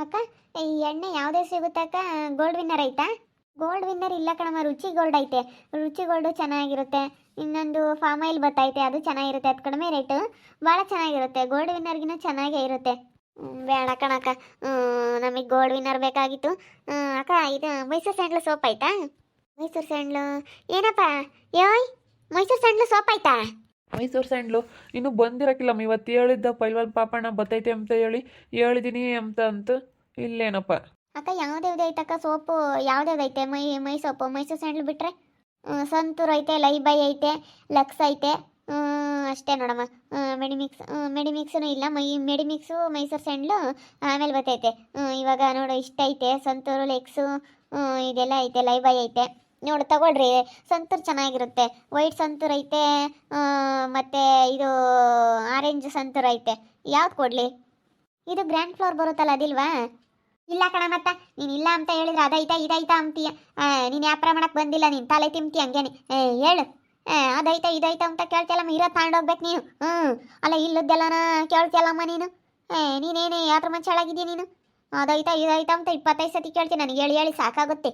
ಅಕ್ಕ, ಈ ಎಣ್ಣೆ ಯಾವುದೇ ಸಿಗುತ್ತೆ ಅಕ್ಕ? ಗೋಲ್ಡ್ ವಿನ್ನರ್ ಐತಾ? ಗೋಲ್ಡ್ ವಿನ್ನರ್ ಇಲ್ಲ ಕಣಮ್ಮ, ರುಚಿ ಗೋಲ್ಡ್ ಐತೆ. ರುಚಿ ಗೋಲ್ಡು ಚೆನ್ನಾಗಿರುತ್ತೆ. ಇನ್ನೊಂದು ಫಾಮ್ ಆಯಿಲ್ ಬತ್ತೈತೆ, ಅದು ಚೆನ್ನಾಗಿರುತ್ತೆ. ಅದು ಕಡಿಮೆ ರೇಟು, ಭಾಳ ಚೆನ್ನಾಗಿರುತ್ತೆ. ಗೋಲ್ಡ್ ವಿನ್ನರ್ಗಿನ ಚೆನ್ನಾಗೇ ಇರುತ್ತೆ. ಬೇಡ ಕಣಕ್ಕ, ನಮಗೆ ಗೋಲ್ಡ್ ವಿನ್ನರ್ ಬೇಕಾಗಿತ್ತು. ಅಕ್ಕ, ಇದು ಮೈಸೂರು ಸ್ಯಾಂಡ್ಲು ಸೋಪ್ ಆಯ್ತಾ? ಮೈಸೂರು ಸ್ಯಾಂಡ್ಲು ಏನಪ್ಪ? ಯೋಯ್, ಮೈಸೂರು ಸ್ಯಾಂಡ್ಲು ಸೋಪ್ ಆಯ್ತಾ? ಮೈಸೂರು ಸ್ಯಾಂಡ್ಲು ಇನ್ನೂ ಬಂದಿರಕ್ಕಿಲ್ಲಮ್ಮ. ಇವತ್ತು ಹೇಳಿದ್ದ ಪೈಲ್ವಾಲ್ ಪಾಪಣ್ಣ ಬತ್ತೈತೆ ಅಂತ ಹೇಳಿದ್ದೀನಿ ಅಂತ ಇಲ್ಲೇನಪ್ಪ. ಅಕ್ಕ, ಯಾವ್ದ್ಯಾವ್ದು ಐತಕ್ಕ ಸೋಪು? ಯಾವ್ದ್ಯಾವ್ದು ಐತೆ? ಮೈ ಸೋಪು, ಮೈಸೂರು ಸ್ಯಾಂಡ್ಲು ಬಿಟ್ರೆ ಸಂತೂರ್ ಐತೆ, ಲೈಬೈ ಐತೆ, ಲಕ್ಸ್ ಐತೆ, ಅಷ್ಟೇ ನೋಡಮ್ಮ. ಮೆಡಿಮಿಕ್ಸೂ ಇಲ್ಲ. ಮೆಡಿಮಿಕ್ಸು, ಮೈಸೂರು ಸ್ಯಾಂಡ್ಲು ಆಮೇಲೆ ಬರ್ತೈತೆ. ಇವಾಗ ನೋಡು, ಇಷ್ಟ ಐತೆ ಸಂತೂರು, ಲೆಕ್ಸು, ಇದೆಲ್ಲ ಐತೆ, ಲೈಬೈ ಐತೆ. ನೋಡಿ ತಗೊಳ್ರಿ, ಸಂತೂರ್ ಚೆನ್ನಾಗಿರುತ್ತೆ. ವೈಟ್ ಸಂತೂರ್ ಐತೆ, ಮತ್ತು ಇದು ಆರೆಂಜ್ ಸಂತೂರ್ ಐತೆ. ಯಾವ್ದು ಕೊಡಲಿ? ಇದು ಗ್ರ್ಯಾಂಡ್ ಫ್ಲೋರ್ ಬರುತ್ತಲ್ಲ, ಅದಿಲ್ವಾ? ಇಲ್ಲ ಕಣ, ಮತ್ತ ನೀನು ಇಲ್ಲ ಅಂತ ಹೇಳಿದ್ರೆ ಅದೈತಾ ಇದೈತಾ ಅಂತೀಯ. ನೀನು ವ್ಯಾಪಾರ ಮಾಡಕ್ಕೆ ಬಂದಿಲ್ಲ, ನೀನು ತಲೆ ತಿಂತಿ ಹಂಗೇನೆ. ಹೇಳು, ಅದೈತಾ ಇದೈತಾ ಅಂತ ಕೇಳ್ತಿಯಲ್ಲಮ್ಮ, ಇರೋ ತಗೊಂಡೋಗ್ಬೇಕು ನೀನು. ಅಲ್ಲ, ಇಲ್ಲದ್ದೆಲ್ಲನ ಕೇಳ್ತಿಯಲ್ಲಮ್ಮ ನೀನು. ನೀನೇನೇ ಯಾತ್ರ ಮಂಚಾಳಾಗಿದ್ದೀಯ ನೀನು? ಅದೈತಾ ಇದೈತಾ ಅಂತ 25 ಸತಿ ಕೇಳ್ತೀನಿ. ನನಗೆ ಹೇಳಿ ಹೇಳಿ ಸಾಕಾಗುತ್ತೆ.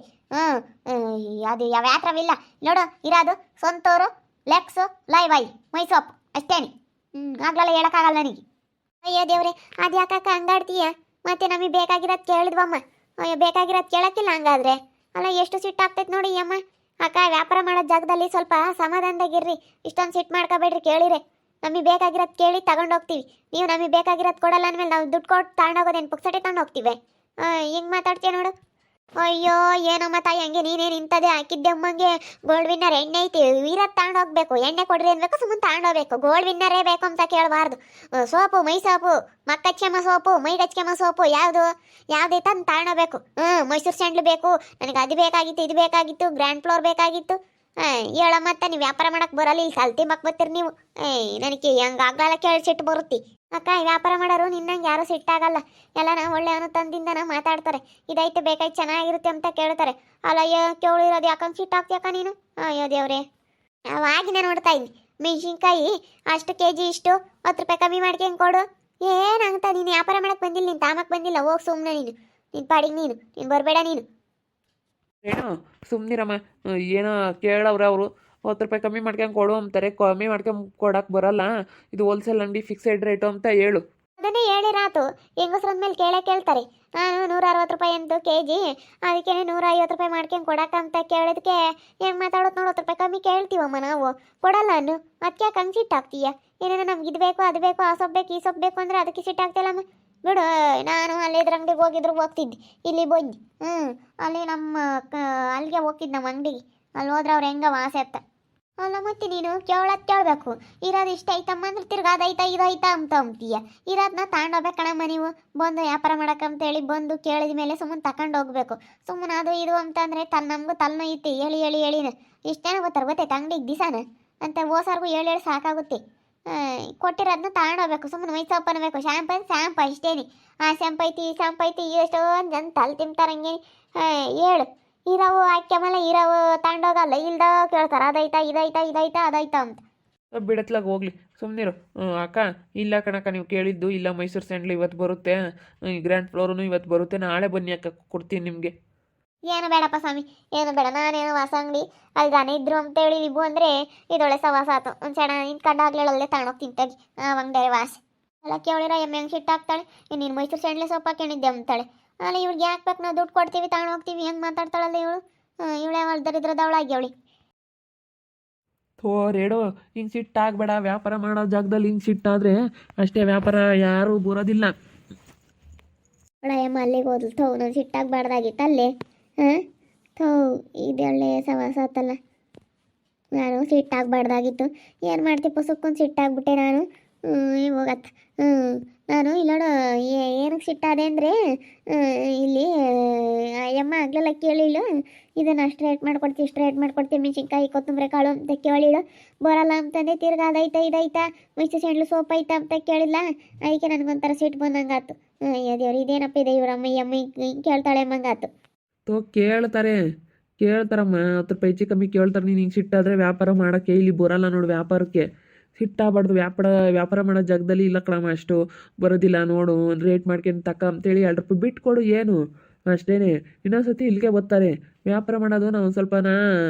ಅದು ಯಾವ ಯಾತ್ರವಿಲ್ಲ ನೋಡು. ಇರೋದು ಸಂತೂರು, ಲೆಕ್ಸು, ಲೈವೈ, ಮೈಸೋಪ್ ಅಷ್ಟೇನೆ. ಆಗ್ಲೆಲ್ಲ ಹೇಳೋಕ್ಕಾಗಲ್ಲ ನನಗೆ. ಅಯ್ಯೋ ದೇವ್ರೆ, ಅದು ಯಾಕಕ್ಕ ಹಂಗಾಡ್ತೀಯ? ಮತ್ತೆ ನಮಗೆ ಬೇಕಾಗಿರೋದು ಕೇಳಿದ್ವಮ್ಮ. ಅಯ್ಯೋ, ಬೇಕಾಗಿರೋದು ಕೇಳೋಕ್ಕಿಲ್ಲ ಹಂಗಾದ್ರೆ. ಅಲ್ಲ, ಎಷ್ಟು ಸಿಟ್ಟಾಗ್ತೈತೆ ನೋಡಿ ಅಮ್ಮ. ಅಕ್ಕ, ವ್ಯಾಪಾರ ಮಾಡೋ ಜಾಗದಲ್ಲಿ ಸ್ವಲ್ಪ ಸಮಾಧಾನದಾಗಿರ್ರಿ. ಇಷ್ಟೊಂದು ಸಿಟ್ಟು ಮಾಡ್ಕೋಬೇಡ್ರಿ. ಕೇಳಿರೆ ನಮಗೆ ಬೇಕಾಗಿರೋದು ಕೇಳಿ ತಗೊಂಡೋಗ್ತೀವಿ. ನೀವು ನಮಗೆ ಬೇಕಾಗಿರೋದು ಕೊಡಲ್ಲ ಅಂದಮೇಲೆ ನಾವು ದುಡ್ಡು ಕೊಟ್ಟು ತಗೊಂಡೋಗೋದೇನು ಪುಕ್ಸಟೆ ತಗೊಂಡೋಗ್ತೀವಿ? ಹಿಂಗೆ ಮಾತಾಡ್ತೀಯ ನೋಡು. ಅಯ್ಯೋ, ಏನಮ್ಮ ತಾಯಿ, ಹಂಗೆ ನೀನೇನು ಇಂಥದ್ದೇ ಹಾಕಿದ್ದೆ ಅಮ್ಮಂಗೆ. ಗೋಲ್ಡ್ ವಿನ್ನರ್ ಎಣ್ಣೆ ಐತಿ, ಇರೋದು ತಗೊಂಡೋಗ್ಬೇಕು. ಎಣ್ಣೆ ಕೊಡ್ರಿ ಅನ್ಬೇಕು, ಸುಮ್ಮನೆ ತಗೊಂಡೋಗ್ಬೇಕು. ಗೋಲ್ಡ್ ವಿನ್ನರೇ ಬೇಕು ಅಂತ ಕೇಳಬಾರ್ದು. ಸೋಪು, ಮೈ ಸೋಪು, ಮಕ್ಕಚ್ಚಮ್ಮ ಸೋಪು, ಮೈಗಚ್ಚಮ್ಮ ಸೋಪು, ಯಾವುದೈತೆ ಅಂತ ತಗೊಂಡೋಗ್ಬೇಕು. ಮೈಸೂರು ಸ್ಯಾಂಡ್ಲು ಬೇಕು ನನಗೆ, ಅದು ಬೇಕಾಗಿತ್ತು, ಇದು ಬೇಕಾಗಿತ್ತು, ಗ್ರ್ಯಾಂಡ್ ಫ್ಲೋರ್ ಬೇಕಾಗಿತ್ತು. ಹೇಳಮ್ಮತ್ತ, ನೀವು ವ್ಯಾಪಾರ ಮಾಡಕ್ಕೆ ಬರಲ್ಲ, ಇಲ್ಲಿ ಸಲ್ತಿ ಮಕ್ ಬರ್ತೀರಿ ನೀವು. ನನಗೆ ಹಂಗೆ ಆಗ್ಲಲ್ಲ ಕೇಳಿ ಸಿಟ್ಟು ಬರುತ್ತೆ. ಅಕ್ಕ, ವ್ಯಾಪಾರ ಮಾಡೋರು ನಿನ್ನಂಗೆ ಯಾರೂ ಸಿಟ್ಟಾಗಲ್ಲ. ಎಲ್ಲ ಒಳ್ಳೆಯವನು ತಂದಿಂದನ ಮಾತಾಡ್ತಾರೆ. ಇದೈತೆ ಬೇಕಾಯ್ತು, ಚೆನ್ನಾಗಿರುತ್ತೆ ಅಂತ ಕೇಳ್ತಾರೆ. ಅಲ್ಲ, ಕೇಳಿರೋದು ಯಾಕಂಗೆ ಸಿಟ್ಟಾಗ್ತೀಯಕ್ಕ ನೀನು? ಅಯ್ಯೋ ದೇವ್ರೆ, ಅವಾಗಿನ ನೋಡ್ತಾ ಇದ್ದೀನಿ. ಮೆಣಸಿನ್ಕಾಯಿ ಅಷ್ಟು ಕೆಜಿ ಇಷ್ಟು, 10 ರೂಪಾಯಿ ಕಮ್ಮಿ ಮಾಡ್ಕೊಂಡು ಕೊಡು. ಏನಂತ ನೀನು ವ್ಯಾಪಾರ ಮಾಡಕ್ಕೆ ಬಂದಿಲ್ಲ, ನೀನು ತಾಮಕ್ಕೆ ಬಂದಿಲ್ಲ. ಹೋಗಿ ಸುಮ್ಮನೆ ನೀನು ಪಾಡಿಗೆ ನೀನು ಬರಬೇಡ ನೀನು. ಏನೋ ಸುಮ್ಮನಿರಮ್ಮ. ಏನೋ ಕೇಳವ್ರೆ ಅವರು, 10 ರೂಪಾಯಿ ಕಮ್ಮಿ ಮಾಡ್ಕೊಂಡು ಕೊಡು ಅಂತಾರೆ. ಕಮ್ಮಿ ಮಾಡ್ಕೊಂಡು ಕೊಡಕ್ಕೆ ಬರಲ್ಲ, ಇದು ಹೋಲ್ಸೇಲ್ ಅಂಗಡಿ, ಫಿಕ್ಸೆಡ್ ರೇಟು ಅಂತ ಹೇಳು. ಅದನ್ನೇ ಹೇಳಿರಾತು. ಹೆಂಗಸ್ರ ಮೇಲೆ ಕೇಳ್ತಾರೆ. ನಾನು 160 ರೂಪಾಯಿ ಅಂತು ಕೆಜಿ, ಅದಕ್ಕೆ 150 ರೂಪಾಯಿ ಮಾಡ್ಕೊಂಡು ಕೊಡಕ್ಕಂತ ಕೇಳಿದಕ್ಕೆ ಹೆಂಗೆ ಮಾತಾಡೋದು ನೋಡು. 10 ರೂಪಾಯಿ ಕಮ್ಮಿ ಕೇಳ್ತೀವಮ್ಮ ನಾವು, ಕೊಡಲ್ಲ ಅನ್ನು. ಅದಕ್ಕೆ ಹಂಗೆ ಸಿಟ್ಟಾಗ್ತೀಯ? ಏನೇನೋ ನಮ್ಗೆ ಇದು ಬೇಕು, ಅದು ಬೇಕು, ಆ ಸೊಪ್ಪು ಬೇಕು, ಈ ಸೊಪ್ಪು ಬೇಕು ಅಂದರೆ ಅದಕ್ಕೆ ಸಿಟ್ಟಾಗ್ತಿಲ್ಲಮ್ಮ. ಬಿಡು, ನಾನು ಅಲ್ಲಿ ಇದ್ರ ಅಂಗಡಿಗೆ ಹೋಗ್ತಿದ್ದೆ. ಇಲ್ಲಿ ಬಂದು ಅಲ್ಲಿ ಅಲ್ಲಿಗೆ ಹೋಗ್ತಿದ್ದೆ, ನಮ್ಮ ಅಂಗಡಿಗೆ. ಅಲ್ಲಿ ಹೋದ್ರೆ ಅವ್ರು ಹೆಂಗ ವಾಸೆ ಅತ್ತ. ಅಲ್ಲ, ಮತ್ತೆ ನೀನು ಕೇಳಬೇಕು. ಇರೋದು ಇಷ್ಟ ಐತಮ್ಮ ಅಂದ್ರೆ ತಿರ್ಗಿ ಅದೈತಾ ಇದೈತಾ ಅಂತ ಅಂತೀಯ. ಇರೋದನ್ನ ತಗೊಂಡೋಗ್ಬೇಕು ಕಣಮ್ಮ. ನೀವು ಬಂದು ವ್ಯಾಪಾರ ಮಾಡಕ್ಕಂತೇಳಿ ಬಂದು ಕೇಳಿದ ಮೇಲೆ ಸುಮ್ಮನೆ ತಗೊಂಡು ಹೋಗ್ಬೇಕು. ಸುಮ್ಮನೆ ಅದು ಇದು ಅಂತಂದರೆ ನಮಗೂ ತಲೆನೋಯುತ್ತೆ. ಹೇಳಿನ ಇಷ್ಟೇನೋ ಗೊತ್ತೈತೆ ಅಂಗಡಿಗೆ ದಿಸಾನ ಅಂತ ಓಸಾರ್ಗೂ ಹೇಳಿ ಸಾಕಾಗುತ್ತೆ. ಕೊಟ್ಟಿರೋದನ್ನ ತಗೊಂಡೋಗ್ಬೇಕು. ಸುಮ್ಮನೆ ಮೈ ಸೊಪ್ಪು ಅನ್ನಬೇಕು. ಶ್ಯಾಂಪ್ ಅಷ್ಟೇನಿ. ಆ ಶಾಂಪ್ ಐತಿ, ಈ ಶಾಂಪ್ ಐತಿ, ಎಷ್ಟೊಂದು ಜನ ತಲೆ ತಿಂತಾರಂಗೆ. ಹೇಳು, ಇರೋವು ಆಕ್ಯಮಲ್ಲ, ಇರೋವು ತಗೊಂಡೋಗಲ್ಲ, ಇಲ್ದ ಕೇಳ್ತಾರೆ ಅದೈತಾ ಇದೈತಾ ಅದೈತಾ ಅಂತ. ಬಿಡತ್ಲಾಗ ಹೋಗ್ಲಿ, ಸುಮ್ಮನಿರು. ಅಕ್ಕ, ಇಲ್ಲ ಕಣಕ್ಕ, ನೀವು ಕೇಳಿದ್ದು ಇಲ್ಲ. ಮೈಸೂರು ಸ್ಯಾಂಡ್ಲು ಇವತ್ತು ಬರುತ್ತೆ, ಗ್ರ್ಯಾಂಡ್ ಫ್ಲೋರೂ ಇವತ್ತು ಬರುತ್ತೆ. ನಾಳೆ ಬನ್ನಿ ಅಕ್ಕ, ಕೊಡ್ತೀನಿ ನಿಮಗೆ. ಏನು ಬೇಡಪ್ಪ ಸ್ವಾಮಿ, ಏನು ಬೇಡ. ನಾನೇನೋ ಹೊಸ ಅಂಗಡಿ ಅಲ್ಲಿ ಜನ ಇದ್ರು ಅಂತೇಳಿ ಇವು ಅಂದರೆ ಇದೊಳೆ ಸವಾಸ ಆಯ್ತು. ಒಂದು ಸಣ್ಣ ನಿಂತ್ಕೊಂಡಾಗ್ಲೇ ತಗೊಂಡೋಗ್ತೀನಿ ತಗಿ. ಅಂಗಡಿಯೇ ವಾಸ ಎಲ್ಲ ಕೇಳಿರ ಎಮ್ಮೆ ಹೆಂಗೆ ಸಿಟ್ಟಾಗ್ತಾಳೆ. ನೀನು ಮೈಸೂರು ಸ್ಯಾಂಡ್ಲೆ ಸೊಪ್ಪು ಹಾಕೊಂಡಿದ್ದೆ ಅಂತಾಳೆ. ಅಲ್ಲ, ಇವ್ಳಿಗೆ ಯಾಕೆ ಬೇಕು? ನಾವು ದುಡ್ಡು ಕೊಡ್ತೀವಿ, ತಗೊಂಡು ಹೋಗ್ತೀವಿ. ಹೆಂಗೆ ಮಾತಾಡ್ತಾಳಲ್ಲ ಇವಳು. ಇವಳೇ ದರಿದ್ರದವಳಾಗಿ ಅವಳಿ. ರೇಡೋ, ಹಿಂಗೆ ಸಿಟ್ಟಾಗಬೇಡ. ವ್ಯಾಪಾರ ಮಾಡೋ ಜಾಗದಲ್ಲಿ ಹಿಂಗೆ ಸಿಟ್ಟಾದರೆ ಅಷ್ಟೇ, ವ್ಯಾಪಾರ ಯಾರೂ ಬರೋದಿಲ್ಲ. ಅಮ್ಮ ಅಲ್ಲಿಗೆ ಹೋದ್ಲು. ನಾನು ಸಿಟ್ಟಾಗಬಾರ್ದಾಗಿತ್ತು ಅಲ್ಲೇ. ಇದೊಳ್ಳೆ ಸವಾಸ ಆತಲ್ಲ. ನಾನು ಸಿಟ್ಟಾಗಬಾರ್ದಾಗಿತ್ತು. ಏನು ಮಾಡ್ತೀಪ್ಪ, ಸುಕ್ಕೊಂಡು ಸಿಟ್ಟಾಗ್ಬಿಟ್ಟೆ ನಾನು. ಹೋಗತ್ತ. ನಾನು ಇಲ್ಲೋಡ ಏನಕ್ಕೆ ಸಿಟ್ಟಾದೆ ಅಂದರೆ, ಇಲ್ಲಿ ಅಯ್ಯಮ್ಮ ಆಗ್ಲೆಲ್ಲ ಕೇಳಿಳು. ಇದನ್ನು ಅಷ್ಟು ರೇಟ್ ಮಾಡ್ಕೊಡ್ತೀವಿ, ಮೆಣಸಿನ್ಕಾಯಿ, ಕೊತ್ತಂಬರಿ ಕಾಳು ಅಂತ ಕೇಳಿಳು. ಬರಲ್ಲ ಅಂತಂದೆ. ತಿರ್ಗಿ ಅದೈತಾ ಇದೈತಾ, ಮೈಸೂರು ಸ್ಯಾಂಡ್ಲು ಸೋಪ್ ಐತಾ ಅಂತ ಕೇಳಿಲ್ಲ. ಅದಕ್ಕೆ ನನಗೊಂಥರ ಸಿಟ್ಟು ಬಂದಂಗಾತು. ದೇವ್ರು, ಇದೇನಪ್ಪ ಇದೆ ಇವರಮ್ಮ, ಈ ಅಮ್ಮ ಹಿಂಗೆ ಕೇಳ್ತಾಳೆ ಎಂಬಂಗಾತು. ಕೇಳ್ತಾರಮ್ಮ. 10 ರೂಪಾಯಿ ಹೆಚ್ಚು ಕಮ್ಮಿ ಕೇಳ್ತಾರೆ. ನೀನು ಹಿಂಗೆ ಸಿಟ್ಟಾದರೆ ವ್ಯಾಪಾರ ಮಾಡೋಕ್ಕೆ ಇಲ್ಲಿ ಬರಲ್ಲ ನೋಡು. ವ್ಯಾಪಾರಕ್ಕೆ ಸಿಟ್ಟಾಗಬಾರ್ದು. ವ್ಯಾಪಾರ ಮಾಡೋ ಜಾಗದಲ್ಲಿ ಇಲ್ಲ ಕಣಮ್ಮ ಅಷ್ಟು ಬರೋದಿಲ್ಲ ನೋಡು, ರೇಟ್ ಮಾಡ್ಕೊಂಡು ತಕ್ಕ ಅಂತೇಳಿ 2 ರೂಪಾಯಿ ಬಿಟ್ಟು ಕೊಡು, ಏನು ಅಷ್ಟೇ. ಇನ್ನೊಂದ್ಸತಿ ಇಲ್ಲಿಗೆ ಬರ್ತಾರೆ ವ್ಯಾಪಾರ ಮಾಡೋದು. ನಾವು ಸ್ವಲ್ಪನಾ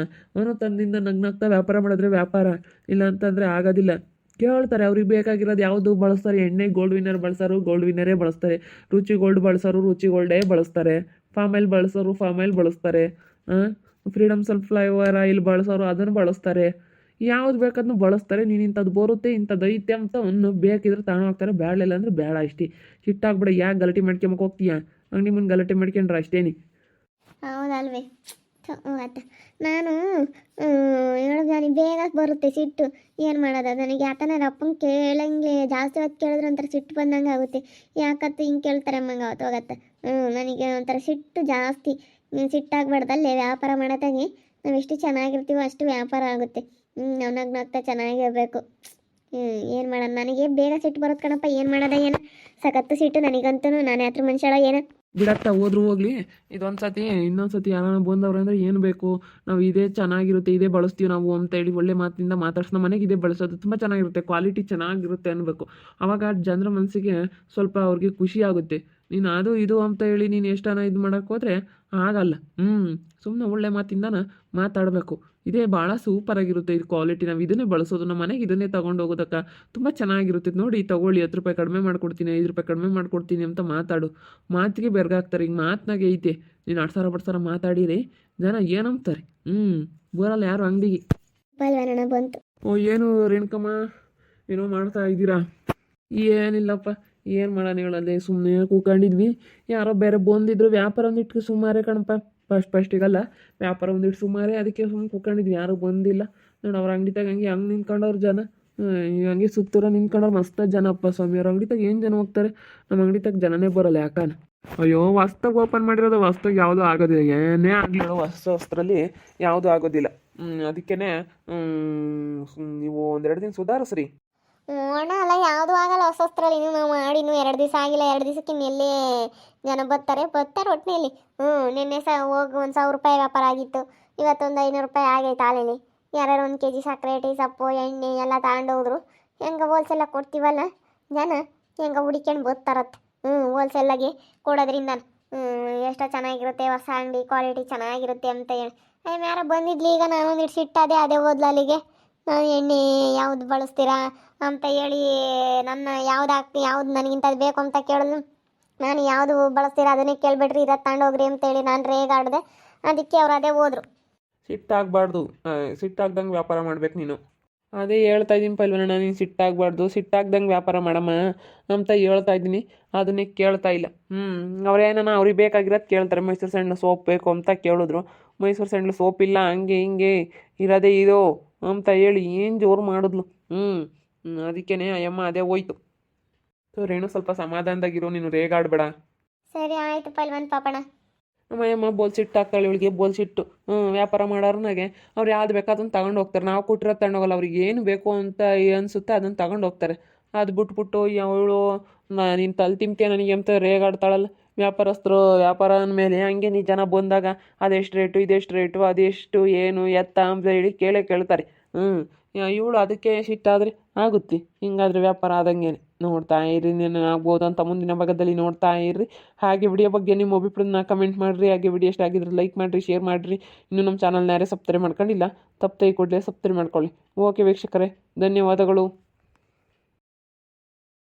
ಅವನು ತಂದಿಂದ ನಗ್ನಗ್ತಾ ವ್ಯಾಪಾರ ಮಾಡಿದ್ರೆ ವ್ಯಾಪಾರ, ಇಲ್ಲ ಅಂತಂದರೆ ಆಗೋದಿಲ್ಲ. ಕೇಳ್ತಾರೆ ಅವ್ರಿಗೆ ಬೇಕಾಗಿರೋದು ಯಾವುದು ಬಳಸ್ತಾರೆ. ಎಣ್ಣೆ ಗೋಲ್ಡ್ ವಿನ್ನರ್ ಬಳಸೋರು ಗೋಲ್ಡ್ ವಿನ್ನರೇ ಬಳಸ್ತಾರೆ, ರುಚಿ ಗೋಲ್ಡ್ ಬಳಸೋರು ರುಚಿ ಗೋಲ್ಡೇ ಬಳಸ್ತಾರೆ, ಫಾಮ್ ಆಯಿಲ್ ಬಳಸೋರು ಫಾಮ್ ಆಯಿಲ್ ಬಳಸ್ತಾರೆ, ಫ್ರೀಡಮ್ ಸನ್ಫ್ಲವರ್ ಆಯಿಲ್ ಬಳಸೋರು ಅದನ್ನು ಬಳಸ್ತಾರೆ. ಯಾವ್ದು ಬೇಕಾದ್ರೂ ಬಳಸ್ತಾರೆ. ನೀನು ಇಂಥದ್ದು ಬರುತ್ತೆ ಇಂಥದ್ದು ಐತೆ ಅಂತ ಒಂದು ಬೇಕಿದ್ರೆ ತಗೊಂಡು ಹೋಗ್ತಾರೆ, ಬೇಡಲಿಲ್ಲ ಅಂದರೆ ಬೇಡ ಅಷ್ಟೇ. ಸಿಟ್ಟಾಗ್ಬಿಡ, ಯಾಕೆ ಗಲಾಟೆ ಮಾಡ್ಕೊಂಬಕ್ಕೆ ಹೋಗ್ತೀಯಾ? ಅಂಗಡಿ ಮುಂದೆ ಗಲಾಟೆ ಮಾಡ್ಕೊಂಡ್ರೆ ಅಷ್ಟೇನಿ. ಹೌದಲ್ವೇ? ಆತ ನಾನು ಹೇಳಿದ ನನಗೆ ಬೇಗ ಬರುತ್ತೆ ಸಿಟ್ಟು. ಏನು ಮಾಡೋದು, ನನಗೆ ಯಾಕಂದ್ರೆ ಅಪ್ಪನ ಕೇಳಂಗೆ ಜಾಸ್ತಿ ಹೊತ್ತು ಕೇಳಿದ್ರೆ ಒಂಥರ ಸಿಟ್ಟು ಬಂದಂಗೆ ಆಗುತ್ತೆ. ಯಾಕತ್ತ ಹಿಂಗೆ ಕೇಳ್ತಾರೆ ಅಮ್ಮಂಗೆ ಅವತ್ತು ಹೋಗತ್ತೆ. ನನಗೆ ಒಂಥರ ಸಿಟ್ಟು ಜಾಸ್ತಿ. ಸಿಟ್ಟಾಗ್ಬಾರ್ದಲ್ಲೇ ವ್ಯಾಪಾರ ಮಾಡೋದಾಗೆ. ನಾವು ಎಷ್ಟು ಚೆನ್ನಾಗಿರ್ತೀವೋ ಅಷ್ಟು ವ್ಯಾಪಾರ ಆಗುತ್ತೆ. ನಾವು ನಗ್ನಗ್ತಾ ಚೆನ್ನಾಗಿರಬೇಕು. ಏನು ಮಾಡೋಣ, ನನಗೆ ಬೇಗ ಸಿಟ್ಟು ಬರೋದು ಕಣಪ್ಪ. ಏನು ಮಾಡೋದ ಏನು, ಸಖತ್ತು ಸಿಟ್ಟು ನನಗಂತೂ. ನಾನು ಯಾತ್ರ ಮನುಷ್ಯಳ ಏನು ಬಿಡತ್ತ ಹೋದ್ರು ಹೋಗ್ಲಿ. ಇದೊಂದು ಸತಿ ಇನ್ನೊಂದು ಸತಿ ಯಾರನ್ನ ಬಂದವ್ರೆ ಅಂದರೆ ಏನು ಬೇಕು, ನಾವು ಇದೇ ಚೆನ್ನಾಗಿರುತ್ತೆ ಇದೇ ಬಳಸ್ತೀವಿ ನಾವು ಅಂತೇಳಿ ಒಳ್ಳೆ ಮಾತಿನಿಂದ ಮಾತಾಡ್ಸಿ ನಮ್ಮ ಮನೆಗೆ ಇದೇ ಬಳಸೋದು ತುಂಬ ಚೆನ್ನಾಗಿರುತ್ತೆ, ಕ್ವಾಲಿಟಿ ಚೆನ್ನಾಗಿರುತ್ತೆ ಅನ್ಬೇಕು. ಆವಾಗ ಜನರ ಮನಸ್ಸಿಗೆ ಸ್ವಲ್ಪ ಅವ್ರಿಗೆ ಖುಷಿ ಆಗುತ್ತೆ. ನೀನು ಅದು ಇದು ಅಂತ ಹೇಳಿ ನೀನು ಎಷ್ಟನ ಇದು ಮಾಡೋಕ್ಕೆ ಹೋದರೆ ಆಗಲ್ಲ. ಸುಮ್ಮನೆ ಒಳ್ಳೆ ಮಾತಿಂದನ ಮಾತಾಡಬೇಕು. ಇದೇ ಭಾಳ ಸೂಪರಾಗಿರುತ್ತೆ ಇದು ಕ್ವಾಲಿಟಿ. ನಾವು ಇದನ್ನೇ ಬಳಸೋದು, ನಮ್ಮ ಮನೆಗೆ ಇದನ್ನೇ ತೊಗೊಂಡು ಹೋಗೋದಕ್ಕೆ ತುಂಬ ಚೆನ್ನಾಗಿರುತ್ತೆ. ನೋಡಿ ತೊಗೊಳ್ಳಿ, 10 ರೂಪಾಯಿ ಕಡಿಮೆ ಮಾಡ್ಕೊಡ್ತೀನಿ, 5 ರೂಪಾಯಿ ಕಡಿಮೆ ಮಾಡ್ಕೊಡ್ತೀನಿ ಅಂತ ಮಾತಾಡು. ಮಾತಿಗೆ ಬೆರ್ಗಾಗ್ತಾರೆ. ಈಗ ಮಾತನಾಗೆ ಐತೆ. ನೀನು 2 ಸಾವಿರ ಮಾತಾಡಿರಿ ಜನ ಏನಂತಾರೆ. ಬರಲ್ಲ ಯಾರು ಅಂಗಡಿಗೆ. ಬಲ್ವನಣ್ಣ ಬಂತು. ಓ ಏನು ರೇಣುಕಮ್ಮ, ಏನೋ ಮಾಡ್ತಾ ಇದ್ದೀರಾ? ಏನಿಲ್ಲಪ್ಪ, ಏನು ಮಾಡೋಣ ಹೇಳಲ್ಲಿ, ಸುಮ್ಮನೆ ಕೂಕೊಂಡಿದ್ವಿ. ಯಾರೋ ಬೇರೆ ಬಂದಿದ್ರು, ವ್ಯಾಪಾರ ಒಂದಿಟ್ಟು ಸುಮಾರೇ ಕಣಪ್ಪ. ಫಸ್ಟಿಗಲ್ಲ ವ್ಯಾಪಾರ ಒಂದಿಟ್ಟು ಸುಮಾರೇ, ಅದಕ್ಕೆ ಸುಮ್ಮನೆ ಕೂಕೊಂಡಿದ್ವಿ. ಯಾರೂ ಬಂದಿಲ್ಲ ನೋಡಿ. ಅವ್ರ ಅಂಗಡಿ ತಗ ಹಂಗೆ ನಿಂತ್ಕೊಂಡವ್ರು ಜನ, ಹಂಗೆ ಸುತ್ತೂರ ನಿಂತ್ಕೊಂಡವ್ರು ಮಸ್ತ ಜನಪ್ಪ ಸ್ವಾಮಿ. ಅವ್ರ ಅಂಗಡಿ ತಗ ಏನು ಜನ ಹೋಗ್ತಾರೆ, ನಮ್ಮ ಅಂಗಡಿ ತಗ ಜನನೇ ಬರೋಲ್ಲ ಯಾಕಾನ. ಅಯ್ಯೋ ಹೊಸ್ದಾಗಿ ಓಪನ್ ಮಾಡಿರೋದು, ಹೊಸ್ದಾಗಿ ಯಾವುದೂ ಆಗೋದಿಲ್ಲ. ಏನೇ ಆಗಲಿ ಹೇಳೋ ಹೊಸದ್ರಲ್ಲಿ ಯಾವುದೂ ಆಗೋದಿಲ್ಲ. ಅದಕ್ಕೇ ನೀವು 1-2 ದಿನ ಸುಧಾರಿಸ್ರಿ. ಅಣ್ಣ ಅಲ್ಲ, ಯಾವುದೂ ಆಗಲ್ಲ ಹೊಸಸ್ತ್ರಲ್ಲಿ. ಇನ್ನು ನಾವು ಮಾಡಿ ಇನ್ನೂ 2 ದಿವಸ ಆಗಿಲ್ಲ. 2 ದಿವಸಕ್ಕೆ ಇನ್ನೆಲ್ಲೇ ಜನ ಬರ್ತಾರೆ ಒಟ್ಟಿನಲ್ಲಿ. ನಿನ್ನೆ ಹೋಗಿ 1,000 ರೂಪಾಯಿ ವ್ಯಾಪಾರ ಆಗಿತ್ತು. ಇವತ್ತೊಂದು 500 ರೂಪಾಯಿ ಆಗೈತೆ ಹಾಲೇಲಿ. ಯಾರ್ಯಾರು 1 kg ಸಕ್ಕರೆ, ಟೀ ಸೊಪ್ಪು, ಎಣ್ಣೆ ಎಲ್ಲ ತಗೊಂಡೋದ್ರು. ಹೆಂಗೆ ಹೋಲ್ಸೇಲಾಗಿ ಕೊಡ್ತೀವಲ್ಲ, ಜನ ಹೆಂಗೆ ಹುಡಿಕೊಂಡು ಬರ್ತಾರತ್ತೆ. ಹೋಲ್ಸೇಲಾಗಿ ಕೊಡೋದ್ರಿಂದ ಎಷ್ಟೋ ಚೆನ್ನಾಗಿರುತ್ತೆ, ಹೊಸ ಅಂಗಡಿ ಕ್ವಾಲಿಟಿ ಚೆನ್ನಾಗಿರುತ್ತೆ ಅಂತ ಹೇಳಿ. ಯಾರೋ ಬಂದಿದ್ಲಿ, ಈಗ ನಾನೊಂದಿಟ್ಟು ಸಿಟ್ಟಾದೆ. ಅದೇ ಹೋದ್ಲು ಅಲ್ಲಿಗೆ. ನಾನು ಎಣ್ಣೆ ಯಾವ್ದು ಬಳಸ್ತೀರಾ ಅಂತ ಹೇಳಿ ಯಾವ್ದು ನನಗಿಂತದ್ದು ಬೇಕು ಅಂತ ಕೇಳಿದ್ಲು. ನಾನು ಯಾವುದು ಬಳಸ್ತೀರಾ ಅದನ್ನೇ ಕೇಳ್ಬಿಟ್ರಿ, ಇರೋದು ತಗೊಂಡೋಗ್ರಿ ಅಂತೇಳಿ ನಾನು ರೇಗಾಡಿದೆ. ಅದಕ್ಕೆ ಅವ್ರು ಅದೇ ಹೋದ್ರು. ಸಿಟ್ಟಾಗಬಾರ್ದು, ಸಿಟ್ಟಾಗ್ದಂಗೆ ವ್ಯಾಪಾರ ಮಾಡ್ಬೇಕು ನೀನು. ಅದೇ ಹೇಳ್ತಾ ಇದ್ದೀನಿ ಪಲ್ವನಣ್ಣ, ನೀನು ಸಿಟ್ಟಾಗಬಾರ್ದು, ಸಿಟ್ಟಾಗ್ದಂಗೆ ವ್ಯಾಪಾರ ಮಾಡಮ್ಮ ಅಂತ ಹೇಳ್ತಾ ಇದ್ದೀನಿ. ಅದನ್ನೇ ಕೇಳ್ತಾ ಇಲ್ಲ. ಅವ್ರೇನ ಅವ್ರಿಗೆ ಬೇಕಾಗಿರೋದು ಕೇಳ್ತಾರೆ. ಮೈಸೂರು ಸ್ಯಾಂಡಲ್ ಸೋಪ್ ಬೇಕು ಅಂತ ಕೇಳಿದ್ರು. ಮೈಸೂರು ಸ್ಯಾಂಡಲ್ ಸೋಪ್ ಇಲ್ಲ, ಹಂಗೆ ಹಿಂಗೆ ಇರೋದೇ ಇದು ಅಂತ ಹೇಳಿ ಏನು ಜೋರು ಮಾಡಿದ್ಲು. ಅದಕ್ಕೇ ಅಯ್ಯಮ್ಮ ಅದೇ ಹೋಯ್ತು. ರೇಣು ಸ್ವಲ್ಪ ಸಮಾಧಾನದಾಗಿರು, ನೀನು ರೇಗಾಡಬೇಡ. ಸರಿ ಆಯ್ತು ಪಲ್ವನ್ ಪಾಪಣ. ಅಮ್ಮಯ್ಯಮ್ಮ ಬೋಲ್ಸಿಟ್ಟು ಹಾಕ್ತಾಳೆ ಇವಳಿಗೆ, ಬೋಲ್ಸಿಟ್ಟು. ವ್ಯಾಪಾರ ಮಾಡೋರ್ನಾಗೆ ಅವ್ರು ಯಾವ್ದು ಬೇಕಾದನ್ನು ತಗೊಂಡು ಹೋಗ್ತಾರೆ. ನಾವು ಕೊಟ್ಟಿರೋದು ತಗೊಂಡೋಗಲ್ಲ. ಅವ್ರಿಗೆ ಏನು ಬೇಕು ಅಂತ ಅನಿಸುತ್ತೆ ಅದನ್ನು ತಗೊಂಡು ಹೋಗ್ತಾರೆ. ಅದು ಬಿಟ್ಬಿಟ್ಟು ಅವಳು ನೀನು ತಲೆ ತಿಂತೀಯ ನನಗೆ ಅಂತ ರೇಗಾಡ್ತಾಳಲ್ಲ. ವ್ಯಾಪಾರಸ್ಥರು ವ್ಯಾಪಾರ ಅಂದಮೇಲೆ ಹಂಗೆ ನೀ ಜನ ಬಂದಾಗ ಅದೆಷ್ಟು ರೇಟು ಇದೆಷ್ಟು ರೇಟು ಅದೆಷ್ಟು ಏನು ಎತ್ತ ಅಂತ ಹೇಳಿ ಕೇಳ್ತಾರೆ. ಇವಳು ಅದಕ್ಕೆ ಸಿಟ್ಟಾದರೆ ಆಗುತ್ತೆ. ಹಿಂಗಾದ್ರೆ ವ್ಯಾಪಾರ ಆದಂಗೆ. ನೋಡ್ತಾ ಇರ್ರಿ, ನೀನು ಆಗ್ಬೋದು ಅಂತ ಮುಂದಿನ ಭಾಗದಲ್ಲಿ ನೋಡ್ತಾ ಇರ್ರಿ. ಹಾಗೆ ವಿಡಿಯೋ ಬಗ್ಗೆ ನಿಮ್ಮ ಅಭಿಪ್ರಾಯನ ಕಮೆಂಟ್ ಮಾಡಿರಿ. ಹಾಗೆ ವಿಡಿಯೋ ಇಷ್ಟ ಆಗಿದ್ರೆ ಲೈಕ್ ಮಾಡಿರಿ, ಶೇರ್ ಮಾಡಿರಿ. ಇನ್ನೂ ನಮ್ಮ ಚಾನಲ್ನ ಯಾರೇ ಸಬ್ಸ್ಕ್ರೈಬ್ ಮಾಡ್ಕೊಂಡಿಲ್ಲ, ತಪ್ಪದೆ ಕೂಡಲೇ ಸಬ್ಸ್ಕ್ರೈಬ್ ಮಾಡ್ಕೊಳ್ಳಿ. ಓಕೆ ವೀಕ್ಷಕರೇ, ಧನ್ಯವಾದಗಳು.